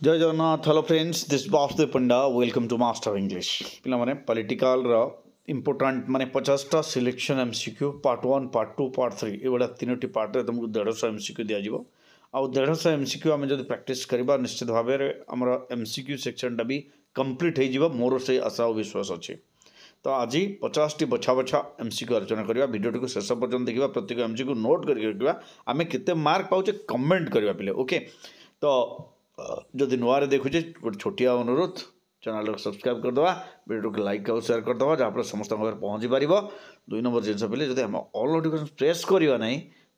जय Jagannath hello friends this Vasudev Panda welcome to master English पे political important माने 50टा selection MCQ part 1 part 2 part 3 ये तीनो पार्ट में तुमको 150 एमसीक्यू दि जाव आउ 150 एमसीक्यू आम जब प्रैक्टिस करवा निश्चित भाव आम एमसीक्यू सेक्शनटा भी कंप्लीट हो मोर से आशा और विश्वास अच्छे। तो आज 50टी बछा बछा एमसीक्यू आलोचना करवा वीडियो टी शेष पर्यटन देखा प्रत्येक एमसीक्यू नोट करके आम केते मार्क पाचे कमेंट करवा पे ओके। तो जदि नुआरे देखुचे गोटे छोटिया अनुरोध चैनल को सब्सक्राइब करदे वीडियो को लाइक और शेयर करदे जहाँफल समस्त पहुँची पार। 2 नंबर जिन पे जब आम ऑल नोटिफिकेशन प्रेस करवा ना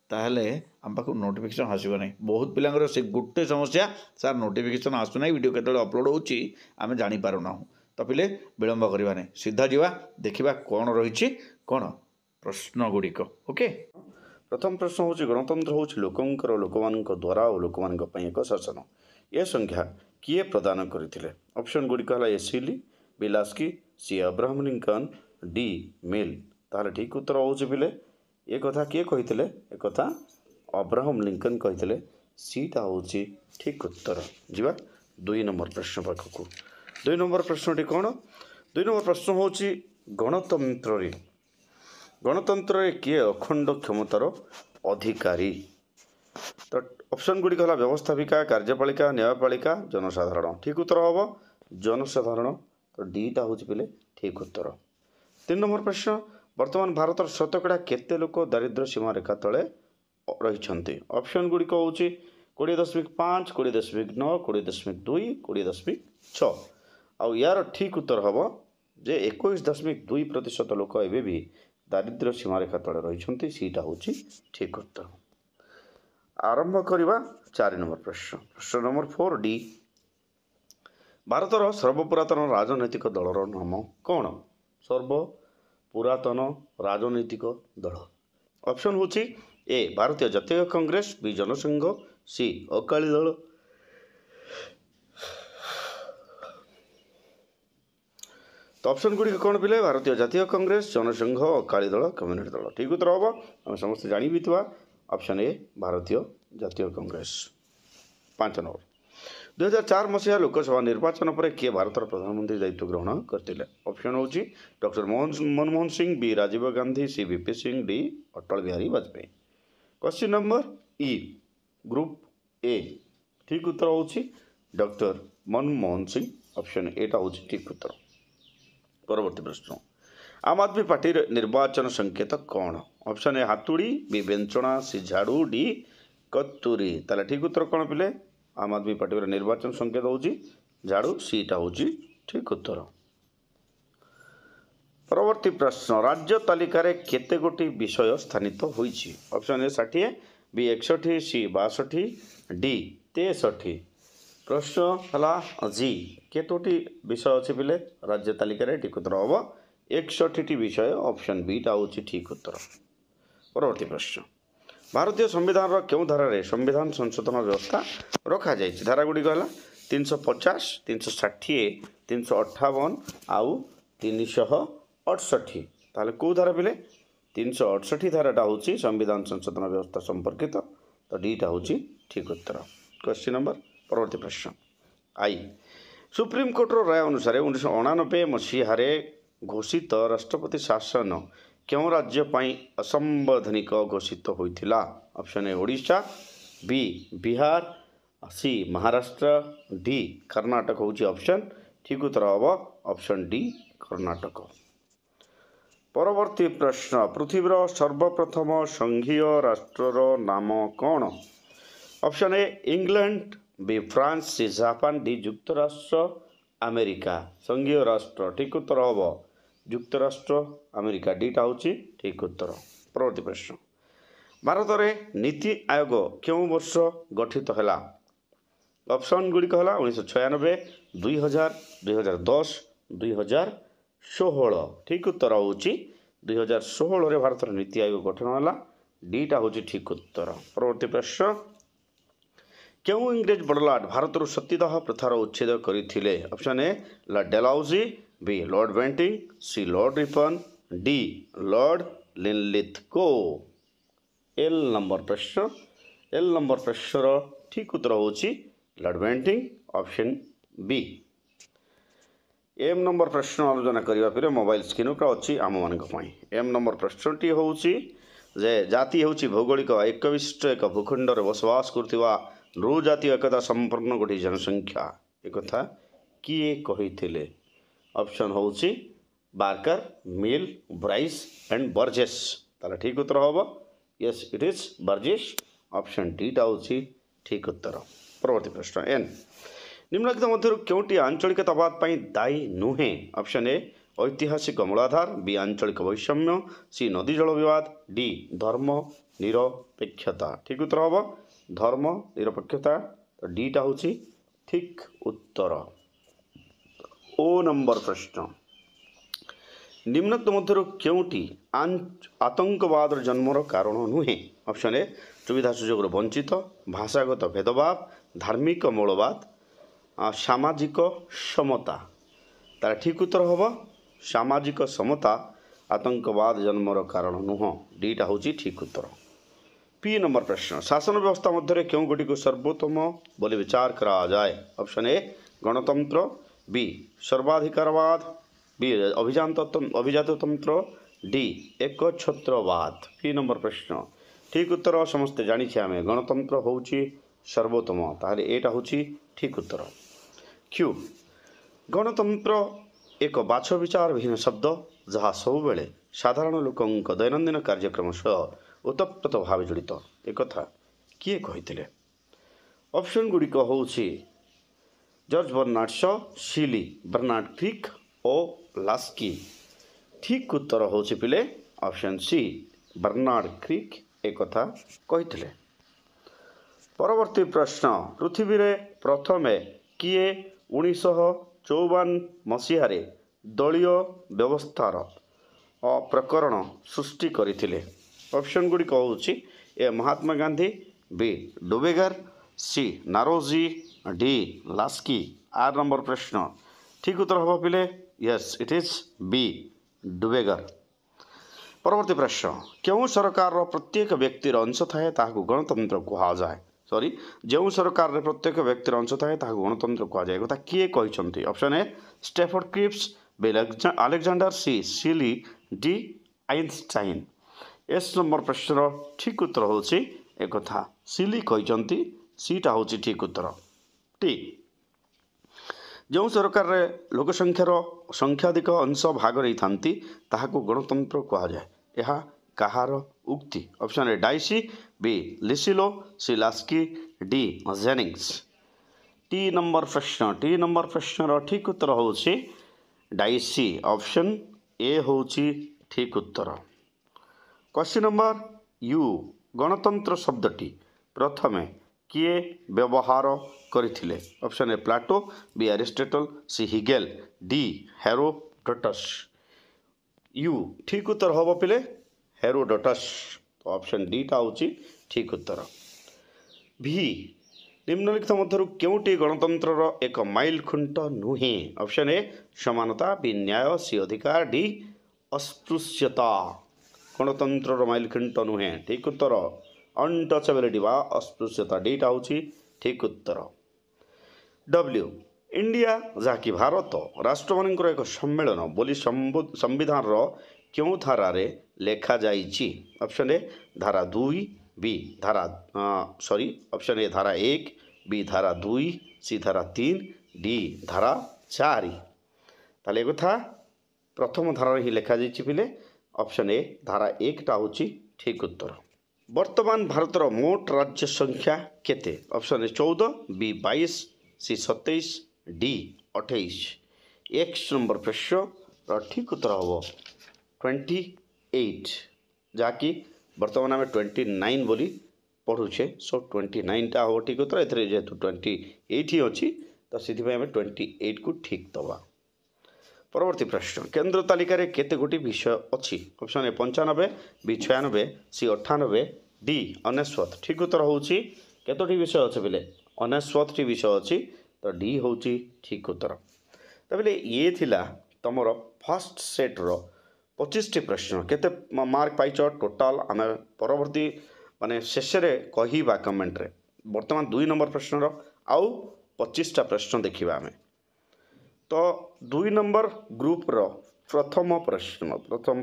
ताहले आम पाक नोटिफिकेशन आसो ना। बहुत पिलांगर से गोटे समस्या सार नोटिफिकेशन आसुना वीडियो केतले अपलोड होची आम जानीपारुना। तो पिले विलंब करवा नहीं सीधा जावा देखा कौन रही कौन प्रश्न गुड़िक ओके। प्रथम प्रश्न हूँ गणतंत्र हूँ लोकंकर लोकमान द्वारा और लोकमान एक शासन ए संख्या किए प्रदान करते। ऑप्शन गुड़िक है एसिली बिलास्की सी अब्राहम लिंकन डी मिल। ताहले ठीक उत्तर हूँ पिले एक कथा किए कही एक कथा अब्राहम लिंकन कही सीटा हूँ ठीक उत्तर। जीवा 2 नंबर प्रश्न पाखक 2 नंबर प्रश्नटी कौन 2 नंबर प्रश्न हूँ गणतंत्र गणतंत्र किए अखंड क्षमतार अधिकारी। तो ऑप्शन गुड़िक है व्यवस्थापिका कार्यपालिका न्यायपालिका जनसाधारण ठीक उत्तर हम जनसाधारण। तो डीटा हूँ पे ठीक उत्तर। 3 नंबर प्रश्न वर्तमान भारत शतकड़ा केते लोक दारिद्र्य सीमा रेखा तले रही। ऑप्शन गुड़िक हूँ 20.5 20.9 20.2 20.6 आउ यार ठीक उत्तर हम जे 21.2% लोक एवं भी दारिद्र्य सीमा रेखा तले रही सीटा हूँ ठीक उत्तर। आरंभ करवा 4 नंबर प्रश्न प्रश्न नंबर 4 डी भारतर सर्वपुरातन राजनैतिक दलर नाम कौन। सर्वपुरातन राजनैतिक दल ऑप्शन हूँ ए भारतीय जातीय कांग्रेस बी जनसंघ सी अकाली दल। तो ऑप्शन गुड़िक कौन पिले भारतीय जातीय कांग्रेस जनसंघ अकाली दल कम्युनिस्ट दल ठीक उत्तर हम आम समस्त जानी भी ऑप्शन ए भारतीय जातीय कांग्रेस। 5 नंबर 2004 मसीहा लोकसभा निर्वाचन पर किए भारत प्रधानमंत्री दायित्व ग्रहण करते। ऑप्शन हूँ doctor Manmohan Singh B Rajiv Gandhi C VP Singh D Atal Bihari Vajpayee. Question number E group A ठीक उत्तर हूँ डॉक्टर मनमोहन सिंह ऑप्शन एटा हूँ ठीक उत्तर। परवर्ती प्रश्न आम आदमी पार्टी निर्वाचन संकेत कौन। ऑप्शन ए हाथुड़ी बी बेंचना सी झाड़ू डी कतुरी। ताले ठीक उत्तर कौन पिले आम आदमी पार्टी निर्वाचन संकेत हूँ झाड़ू सीटा हूँ ठीक उत्तर। परवर्ती प्रश्न राज्य तालिकार केते गोटी विषय स्थानित होईछि। Option A 60 B 61 C 62 D 63। प्रश्न है जी केतोटी विषय अच्छे पिले राज्य तालिकार ठीक उत्तर हम 61टी विषय ऑप्शन बीटा हूँ ठीक उत्तर। परवर्ती प्रश्न भारतीय संविधान क्यों धारा संविधान संशोधन व्यवस्था रखा जाए। धारा गुड़िक है 350 360 358 आउ 368। ताहले कौ धारा पिले 368 धाराटा हूँ संविधान संशोधन व्यवस्था संपर्कित। तो डीटा हूँ ठीक उत्तर। क्वेश्चन नंबर परवर्ती प्रश्न आई सुप्रीम कोर्टर राय अनुसार 1989 मसीह घोषित राष्ट्रपति शासन क्यों राज्य पाई असंवैधानिक घोषित होइथिला। Option A Odisha B Bihar C Maharashtra D Karnataka हूँ ऑप्शन ठीक उत्तर हम ऑप्शन डी कर्नाटक। परवर्ती प्रश्न पृथ्वीर सर्वप्रथम संघीय राष्ट्रर नाम कौन। Option A England B France C Japan D युक्तराष्ट्र अमेरिका। संघीय राष्ट्र ठीक उत्तर हम युक्तराष्ट्र अमेरिका डीटा हूँ ठीक उत्तर। परवर्ती प्रश्न भारत में नीति आयोग क्यों वर्ष गठित है। ऑप्शन गुड़िक है 1996 2000 2010 2016। ठीक उत्तर हूँ 2016 भारत नीति आयोग गठन है डीटा हूँ ठीक उत्तर। परवर्ती प्रश्न क्यों इंग्रेज बड़लाट भारत सतीदाह प्रथार उच्छेद करते। Option A Lord Dalhousie B Lord Bentinck C Lord Ripon D Lord Linlithgow. L number प्रश्न ठीक उत्तर हूँ Lord Bentinck option B. M number प्रश्न आलोचना करने पर मोबाइल स्क्रीन पर अच्छी आम मान एम नंबर प्रश्नटी हूँ जे जाति हूँ भौगोलिक एक विशिष्ट एक भूखंडर बसवास करथिबा नृ जातीय एकता संपन्न गोटे जनसंख्या एक किए कही ऑप्शन हूँ Barker Mill Bryce and Burgess ताले ठीक उत्तर हम yes it is Burgess option डीटा हूँ ठीक उत्तर। परवर्ती प्रश्न एन निम्नलिखित मध्य क्योंटी आंचलिकतावाद दायी नुहे ऑप्शन ए ऐतिहासिक मूलाधार बी आंचलिक वैषम्य सी नदी जल विवाद डी धर्म निरपेक्षता ठीक उत्तर हम धर्म निरपेक्षता तो डीटा हूँ ठीक उत्तर। ओ नंबर प्रश्न निम्नलिखित मध्य क्योंटी आतंकवाद जन्मर कारण नुहे ऑप्शन ए सुविधा सुजोग वंचित भाषागत भेदभाव धार्मिक मौलवाद सामाजिक समता तार ठीक उत्तर हम सामाजिक समता आतंकवाद जन्मर कारण नुह डीटा हूँ ठीक उत्तर। पी नंबर प्रश्न शासन व्यवस्था मध्य क्यों गोटी को सर्वोत्तम बोली विचार करा जाए ऑप्शन ए गणतंत्र बी सर्वाधिकारवाद बी अभिजाततंत्र डी एकछत्रवाद। पी नंबर प्रश्न ठीक उत्तर समस्ते जानी आम गणतंत्र हूँ सर्वोत्तम ताहले एटा हूँ ठीक उत्तर। क्यू गणतंत्र एक बाछ विचार विहीन शब्द जहाँ सब बेले साधारण लोक दैनंदिन कार्यक्रम सह ओतप्रोत भाव जड़ित एक किए कही ऑप्शन गुड़िक हूँ George Bernard Shaw Seeley Bernard Crick और लास्की ठीक उत्तर हूँ पिले ऑप्शन सी बर्नार्ड क्रिक एक कही। परवर्ती प्रश्न पृथ्वी रे प्रथमे किए 1954 मसीह दलीय व्यवस्थार प्रकरण सृष्टि करथिले ऑप्शन गुड़िक हूँ ए महात्मा गांधी बी डुबेगर C Naoroji D Laski. R number प्रश्न ठीक उत्तर हम पिले यस इट इज बी डुबेगर। परवर्ती प्रश्न क्यों सरकार प्रत्येक व्यक्तिर अंश थाए ताहाकु गणतंत्र कहा जाए सॉरी जो सरकार रे प्रत्येक व्यक्तिर अंश थाए ताहाकु गणतंत्र कहा जाए कथा किए कहिसंती option A Stafford Cripps B Alexander C Seeley D Einstein. S number प्रश्न ठीक उत्तर हूँ एक शिली कहिसंती सीटा हूँ ठीक उत्तर। टी जो सरकार रे लोक संख्यार संख्याधिक अंश भाग रही थांती ताहाकु गणतंत्र कहा जाए यह कहार उक्ति ऑप्शन ए डाइसी बी लिसिलो C Laski D Jennings. T number प्रश्न ठीक उत्तर हूँ डाइसी ऑप्शन ए हूँ ठीक उत्तर। क्वेश्चन नंबर यू गणतंत्र शब्दटी प्रथमे किए व्यवहार करथिले option A Plato B Aristotle C Hegel D Herodotus. U ठीक उत्तर हम पिले हेरोडोटस तो ऑप्शन डी टा हूँ ठीक उत्तर। भी निम्नलिखित मध्य क्योंटी गणतंत्र एक माइल खुंट नुहे ऑप्शन ए समानता बी न्याय सी अधिकार डी अस्पृश्यता गणतंत्र माइल खुंट नुहे ठीक उत्तर अनटचेबिलिटी बा अस्पृश्यता डीटा हूँ ठीक उत्तर। डब्ल्यू इंडिया जहाँकि भारत राष्ट्र मानकर एक सम्मेलन बोली संविधान क्यों धारा रे लेखा जाइछि ऑप्शन ए धारा 2 बी धारा ऑप्शन ए धारा 1 बी धारा 2 सी धारा 3 डी धारा 4 ताले कथा प्रथम धारा ही लेखा जाइछि पिले ऑप्शन ए धारा 1 टा हूँ ठीक उत्तर। वर्तमान भारतर मोट राज्य संख्या केते option A 14 B 22 C 27 D 28। एक्स नंबर प्रश्न ठीक उत्तर हम 28 जहाँकि बर्तमान आम 29 बोली पढ़ुचे सो 29 टा हम ठीक उत्तर ए जेहेतु 28 ही अच्छी तो से 28 को ठीक दबा। परवर्ती प्रश्न केंद्र तालिकार केते गोटी विषय अच्छी option A 95 B 96 C 98 D 99 ठीक उत्तर हूँ कतोटी विषय अच्छे बोले 99 विषय अच्छी तो डी हूँ ठीक उत्तर। तबले ये थिला तमर फर्स्ट सेट्र 25 प्रश्न केते मार्क पाइच टोटाल आम परवर्ती माने शेष कहवा कमेंट रे वर्तमान 2 नंबर प्रश्न आउ 25टा प्रश्न देखिबा आमे। तो 2 नंबर ग्रुपर प्रथम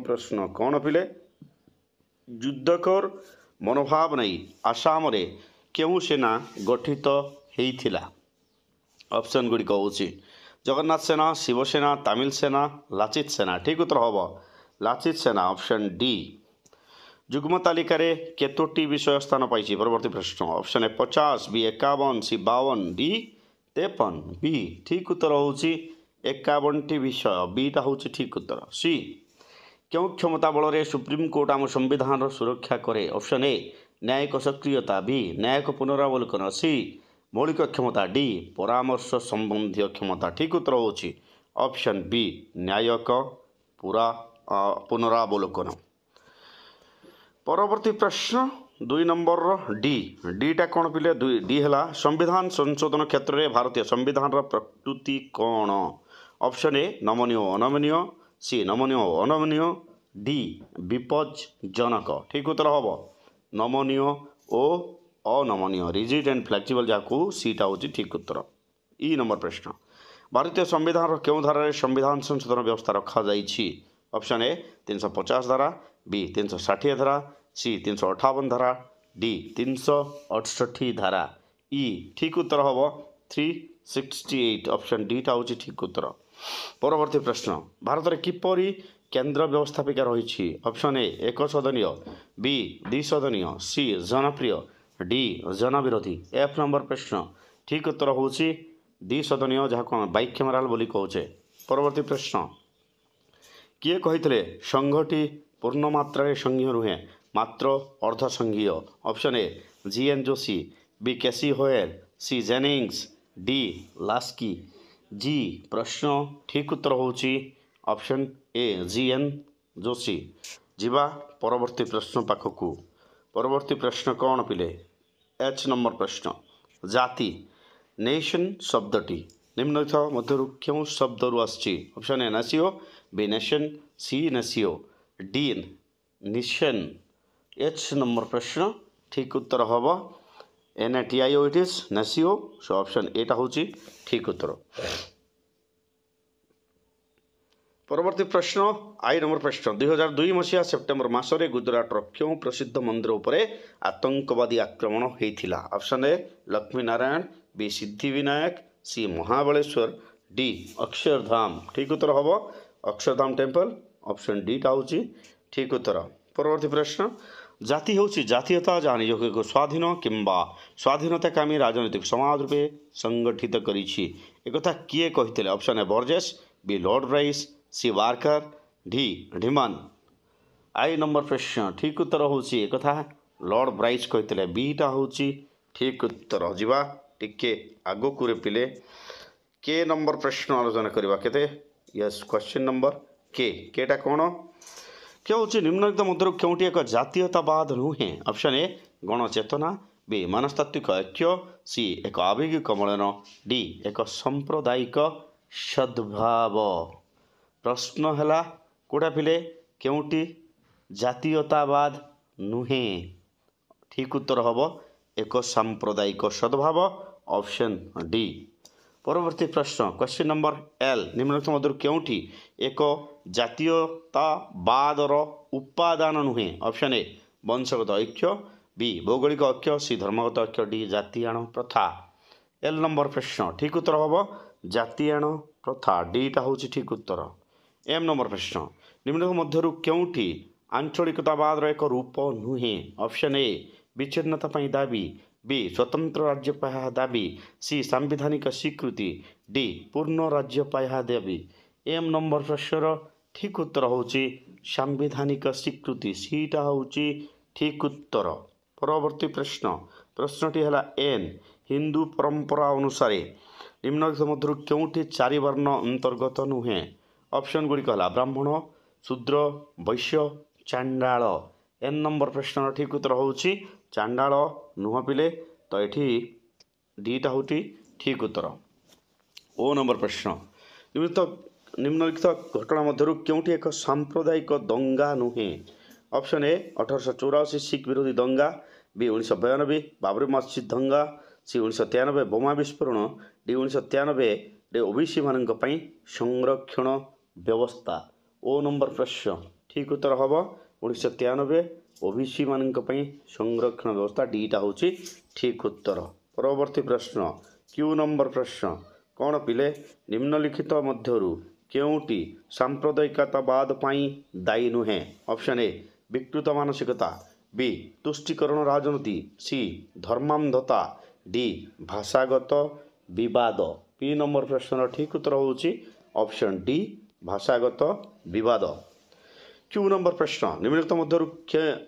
प्रश्न कौन पिले युद्धकर मनोभाव नहीं आसाम रे केउ सेना गठित हेइथिला। ऑप्शन गुडी कहूची जगन्नाथ सेना, शिवसेना, तमिल सेना, लाचित सेना। ठीक उत्तर हम लाचित सेना ऑप्शन डी। युग्म तालिकार केतोटी विषय स्थान पाई परवर्ती प्रश्न option A 50, B 51, C 52, D 53। B ठीक उत्तर होची 51टी विषय, बीटा होची ठीक उत्तर। सी क्यों क्षमता बल सुप्रीम कोर्ट आम संविधान सुरक्षा करे। ऑप्शन ए न्यायिक सक्रियता, बी न्यायिक पुनरावलोकन, सी मौलिक क्षमता, डी परामर्श संबंधी क्षमता। ठीक उत्तर होची ऑप्शन बी न्यायिक पुनरावलोकन। परवर्ती प्रश्न 2 नंबर डीटा कौन पिले डी है संविधान संशोधन क्षेत्र में भारतीय संविधान प्रकृति कौन। ऑप्शन ए नमनीय अनमनीय, सी नमनीय अनमनीय, डी विपज्जनक। ठीक उत्तर हम नमनीय ओ अनमनीय रिजिड एंड फ्लेक्सिबल जहाँ सीटा हूँ ठीक उत्तर। ई नंबर प्रश्न भारतीय संविधान क्यों धारा संविधान संशोधन व्यवस्था रखा जाइछि। ऑप्शन ए 350 धारा, बी 360 धारा, सी 358 धारा, डी 368 धारा। ई ठीक उत्तर हम 368 ऑप्शन डी टा हूँ ठीक उत्तर। परवर्ती प्रश्न भारत में किपरि केंद्र व्यवस्थापिका रही। ऑप्शन ए 1 सदनीय, बी 2 सदनीय, सी जनप्रिय, डी जनविरोधी। एफ नंबर प्रश्न ठीक उत्तर हूँ 2 सदनीय जहाँ कौन बाइक्यमाराल बोली कहे। परवर्ती प्रश्न किए कही संघटी पूर्ण मात्रा संघीय रुहे मात्र अर्धसंघीय। Option A G N. Joshi, B K C Wheare, C Jennings, D Laski. G प्रश्न ठीक उत्तर होची ऑप्शन ए जी.एन. जोशी। जीवा परवर्ती प्रश्न पाखकू। परवर्ती प्रश्न कौन पिले एच नंबर प्रश्न जाति नेशन शब्दटी निम्नलिखित मध्यरु क्यों शब्दरु आछि। ऑप्शन ए नेसियो, बी नेशन, सी नेसियो, डी निशन। एच नंबर प्रश्न ठीक उत्तर हम NATIO इट इज नेसियो। सो ऑप्शन एटा हूँ ठीक उत्तर। परवर्ती प्रश्न आई नंबर प्रश्न 2002 मसीहा सेप्टेम्बर मासरे गुजराटर क्यों प्रसिद्ध मंदिर उपरे आतंकवादी आक्रमण होता। Option A Lakshmi Narayan, B Siddhivinayak, C Mahabaleshwar, D Akshardham. ठीक उत्तर हम अक्षरधाम टेम्पल ऑप्शन डी टा हूँ ठीक उत्तर। परवर्ती प्रश्न जाति हूँ जातीयता जहाँ निजक स्वाधीन किंबा स्वाधीनताकामी राजनीतिक समाज रूपे संगठित करिछि। एकथा किए कहितले। Option A Burgess, B Lord Bryce, C Barker, D ढिमान। आई नंबर प्रश्न ठीक उत्तर हूँ एक लॉर्ड ब्राइस कहितले। बीटा हूँ ठीक उत्तर। जीवा टिके आगकू रे पिले के नंबर प्रश्न आलोचना करवा केते। यस क्वेश्चन नंबर केटा कौन क्या हूँ निम्नलिखित मध्य क्योंटी एक जातीयतावाद नुहे। ऑप्शन ए गणचेतना, बी मनस्तात्विक ऐक्य, सी एक आवेगिक मलन, डी एक सांप्रदायिक सद्भाव। प्रश्न है कोटा पिले क्योंटी जातीयतावाद नुहे। ठीक उत्तर हम एक सांप्रदायिक सद्भाव ऑप्शन डी। परवर्ती प्रश्न क्वेश्चन नंबर एल निम्नलिखित मध्य क्योंटी एक जातीयतावादर उपादान नुहे। ऑप्शन ए वंशगत ऐक्य, बी भौगोलिक ऐक्य, सी धर्मगत ऐक्य, डी जातीयाण प्रथा। एल नंबर प्रश्न ठीक उत्तर हम जातीयाण प्रथा, डीटा हूँ ठीक उत्तर। एम नंबर प्रश्न निम्नलिखित मध्य क्योंटी आंचलिकतावादर एक रूप नुहे। ऑप्शन ए विच्छिन्नता पई दाबी, बी स्वतंत्र राज्य पाया दाबी, सी सांविधानिक स्वीकृति, डी पूर्ण राज्य पाया दाबी। एम नंबर प्रश्न ठीक उत्तर हूँ सांविधानिक स्वीकृति, सीटा हूँ ठीक उत्तर। परवर्ती प्रश्नटी है एन हिंदू परंपरा अनुसार निम्नलिखित मध्य क्योंटी 4 वर्ण अंतर्गत नुहे। ऑप्शन गुड़िक ब्राह्मण, शूद्र, वैश्य, चांडाल। एन नंबर प्रश्न ठीक उत्तर हूँ चांडाल नुह पिले तो ये डीटा हूँ ठीक उत्तर। ओ नंबर प्रश्न निम्नलिखित घटना मध्य क्योंटी एक सांप्रदायिक दंगा नुहे। ऑप्शन ए 1884 सिख विरोधी दंगा, बी 1992 बाबरी मस्जिद दंगा, सी 1993 बोमा विस्फोरण, डी 1993 ओबीसी मान संरक्षण व्यवस्था ओ नंबर प्रश्न ठीक उत्तर हम 1993 ओबीसी मान संरक्षण व्यवस्था डीटा हूँ ठीक उत्तर। परवर्ती प्रश्न क्यू नंबर प्रश्न कौन पिले निम्नलिखित मध्यरु केउटी सांप्रदायिकतावाद पाई दायी नुहे। ऑप्शन ए विकृत मानसिकता, बी तुष्टिकरण राजनीति, सी धर्मांधता, डी भाषागत विवाद। पी नंबर प्रश्न ठीक उत्तर होउची ऑप्शन डी भाषागत विवाद। क्यू नंबर प्रश्न निम्नलिखित मध्यरु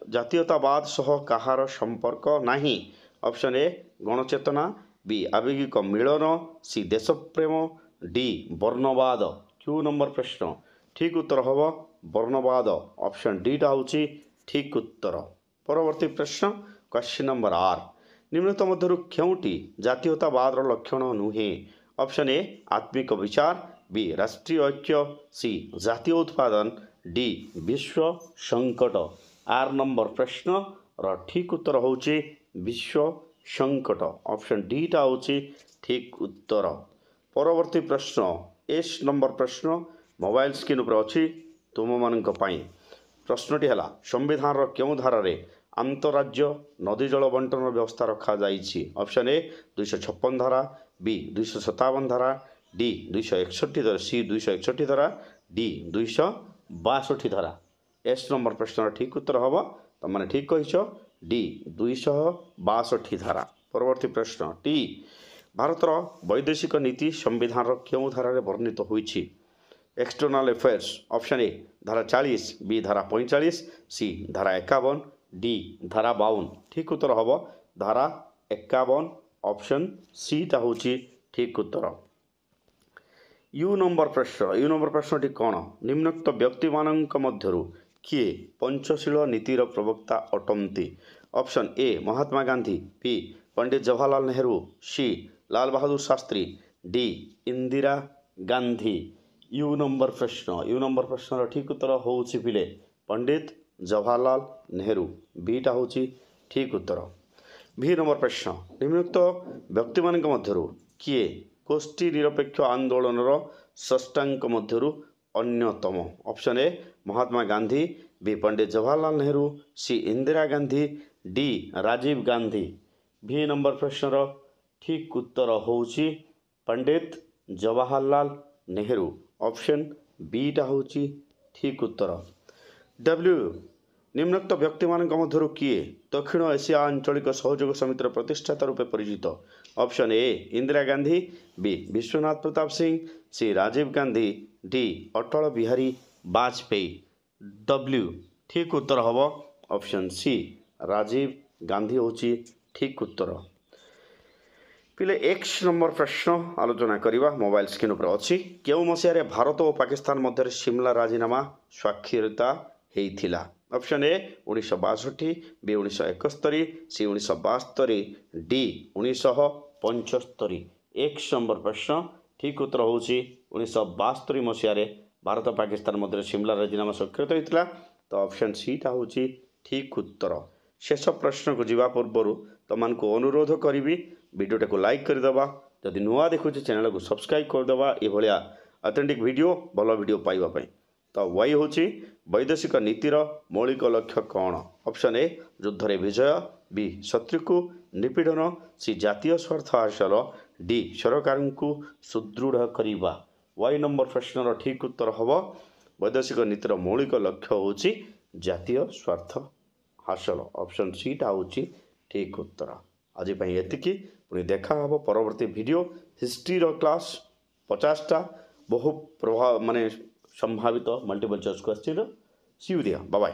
जातीयतावाद सह कहार संपर्क नहीं। ऑप्शन ए गणचेतना, बी आवेगिक मिलन, सी देशप्रेम, डी वर्णवाद। क्यू नंबर प्रश्न ठीक उत्तर हम वर्णवाद ऑप्शन डी टा हूँ ठीक उत्तर। परवर्ती प्रश्न क्वेश्चन नंबर आर निम्नलिखित मध्यरु केउटी जातीयतावाद लक्षण नुहे। ऑप्शन ए आत्मिक विचार, बी राष्ट्रीय ऐक्य, सी जातीय उत्पादन, डी विश्व संकट। आर नंबर प्रश्न र ठीक उत्तर हूँ विश्व संकट ऑप्शन डी टा हूँ ठीक उत्तर। परवर्ती प्रश्न एस नंबर प्रश्न मोबाइल स्क्रीन पर अच्छी तुम मान प्रश्नटी है संविधान क्यों धारा आंतराज्य नदी जल बंटन व्यवस्था रखा जाइछि। ऑप्शन ए 256 धारा, बी 257 धारा, डी 261 धारा, सी 261 धारा, डी 262 धारा। एस नंबर प्रश्न ठीक उत्तर हम तुम ठीक कह डी 262 धारा। परवर्ती प्रश्न टी भारतर वैदेशिक नीति संविधान क्यों धारा वर्णित होइछि। एक्सटर्नल अफेयर्स ऑप्शन ए धारा 40, बी धारा 45, सी धारा 51, डी धारा 52। ठीक उत्तर हम धारा 51 ऑप्शन सी टा हूँ ठीक उत्तर। यू नंबर प्रश्न टी कौन निम्नोक्त व्यक्ति मानक मध्यरु किए पंचशील नीतिर प्रवक्ता अटंती। Option A Mahatma Gandhi, B Pandit Jawaharlal Nehru, C Lal Bahadur Shastri, D Indira Gandhi. U number प्रश्न ठीक उत्तर हूँ पिले पंडित जवाहरलाल नेहरू, बीटा हूँ ठीक उत्तर। भी नंबर प्रश्न निम्नोक्त व्यक्ति मान मध्यरु किए गोष्ठी निरपेक्ष आंदोलन स्रष्टांक मध्यरु अन्यतम। Option A Mahatma Gandhi, B Pandit Jawaharlal Nehru, C Indira Gandhi, D Rajiv Gandhi. V number प्रश्न ठीक उत्तर हूँ पंडित जवाहरलाल नेहरू ऑप्शन बीटा हूँ ठीक उत्तर। डब्ल्यू निम्नोक्त व्यक्ति मान मध्यरु किए दक्षिण एशिया आंचलिक सहयोग समितिर प्रतिष्ठाता रूपे परिचित। Option A Indira Gandhi, B Vishwanath Pratap Singh, C Rajiv Gandhi, D Atal Bihari Vajpayee. डब्ल्यू ठीक उत्तर हम ऑप्शन सी राजीव गांधी हूँ ठीक उत्तर। पिले एक्स नंबर प्रश्न आलोचना करवा मोबाइल स्क्रीन पर अच्छी क्यों मसीह भारत और पाकिस्तान मध्य सिमला राजीनामा स्वाक्षरिता होता। Option A 1962, B 1971, C 1972, D 1975। एक्स नंबर प्रश्न ठीक उत्तर हूँ 1972 मसीह भारत पाकिस्तान मध्य सिमला राजीनामा स्वाक्षरित होता। तो ऑप्शन सी टा हूँ ठीक उत्तर। शेष प्रश्न को जीवा पूर्व तुमको अनुरोध करी वीडियो को लाइक करदेवा, जदि नुआ देखुचे चैनल को सब्सक्राइब करदेवा। ये ऑथेंटिक वीडियो भल वीडियो पाइबापी। तो वाई हूँ वैदेशिक नीतिर मौलिक लक्ष्य कौन। ऑप्शन ए युद्धरे विजय, बी शत्रु को निपीड़न, सी जातीय स्वार्थ हासिल, डी सरकार को सुदृढ़ करवा। वाई नंबर प्रश्न ठीक उत्तर हम वैदेशिक नीतिर मौलिक लक्ष्य हूँ जातीय स्वार्थ हासिल ऑप्शन सी टा हूँ ठीक उत्तर। आज एतिकी पुणी देखा हम परवर्ती वीडियो हिस्ट्री क्लास 50टा बहु प्रभाव माने संभावित multiple choice question see you दिया। Bye bye.